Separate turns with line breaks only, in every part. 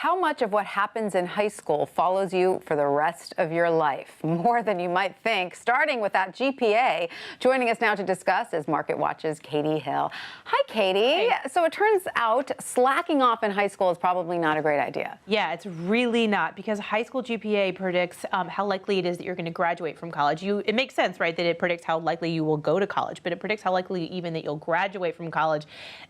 How much of what happens in high school follows you for the rest of your life? More than you might think, starting with that GPA. Joining us now to discuss is MarketWatch's Katie Hill. Hi, Katie.
Hey.
So it turns out slacking off in high school is probably not a great idea.
Yeah, it's really not, because high school GPA predicts how likely it is that you're going to graduate from college. It makes sense, right, that it predicts how likely you will go to college, but it predicts how likely even that you'll graduate from college.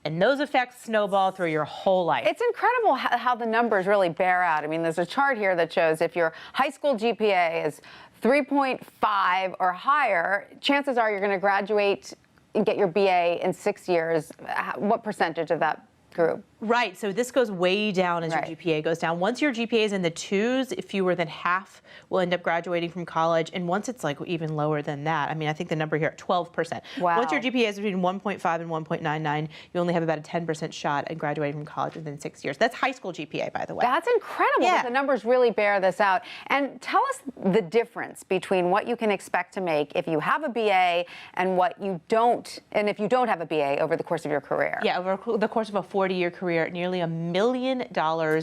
And those effects snowball through your whole life.
It's incredible how the numbers really bear out. I mean, there's a chart here that shows if your high school GPA is 3.5 or higher, chances are you're going to graduate and get your BA in 6 years. What percentage of that group?
Right, so this goes way down as
Right.
your GPA goes down. Once your GPA is in the 2s, fewer than half will end up graduating from college. And once it's like even lower than that, I mean, I think the number here at 12%.
Wow.
Once your GPA is between 1.5 and 1.99, you only have about a 10% shot at graduating from college within 6 years. That's high school GPA, by the way.
That's incredible.
Yeah.
That the numbers really bear this out. And tell us the difference between what you can expect to make if you have a BA and what you don't, and if you don't have a BA over the course of your career.
Yeah, over the course of a 40-year career, nearly $1 million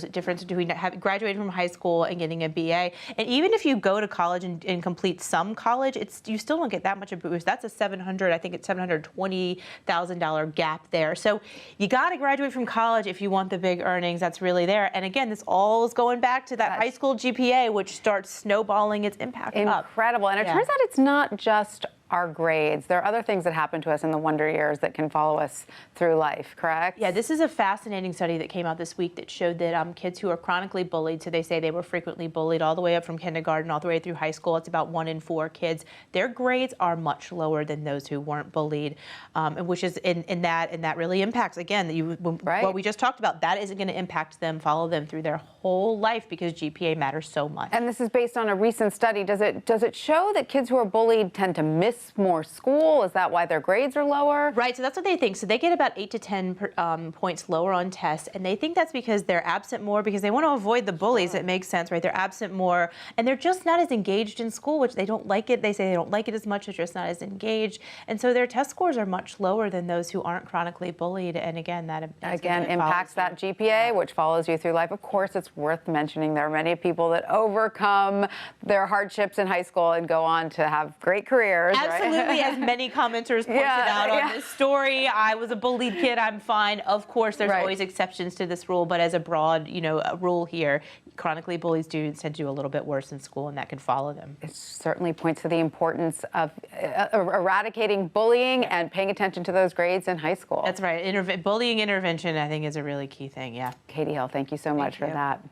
difference between graduating from high school and getting a BA. And even if you go to college and complete some college, you still don't get that much of a boost. That's a $720,000 gap there. So you got to graduate from college if you want the big earnings. That's really there. And again, this all is going back to that high school GPA, which starts snowballing its impact up.
Incredible. And it turns out it's not just our grades. There are other things that happen to us in the wonder years that can follow us through life, correct?
Yeah, this is a fascinating study that came out this week that showed that kids who are chronically bullied, so they say they were frequently bullied all the way up from kindergarten all the way through high school, it's about 1 in 4 kids, their grades are much lower than those who weren't bullied, and which is and that really impacts, again, what we just talked about, that isn't going to impact them, follow them through their whole life, because GPA matters so much.
And this is based on a recent study. Does it show that kids who are bullied tend to miss more school? Is that why their grades are lower?
Right, so that's what they think. So they get about 8 to 10 points lower on tests, and they think that's because they're absent more, because they want to avoid the bullies. It makes sense, right? They're absent more, and they're just not as engaged in school, which they don't like it. They say they don't like it as much, they're just not as engaged. And so their test scores are much lower than those who aren't chronically bullied. And again, that
impacts that GPA, which follows you through life. Of course, it's worth mentioning there are many people that overcome their hardships in high school and go on to have great careers.
Absolutely, as many commenters pointed out on this story. I was a bullied kid, I'm fine. Of course, there's always exceptions to this rule, but as a broad, rule here, chronically bullied students tend to do a little bit worse in school, and that can follow them.
It certainly points to the importance of eradicating bullying and paying attention to those grades in high school.
That's right. Bullying intervention, I think, is a really key thing, yeah.
Katie Hill, thank you so much for that.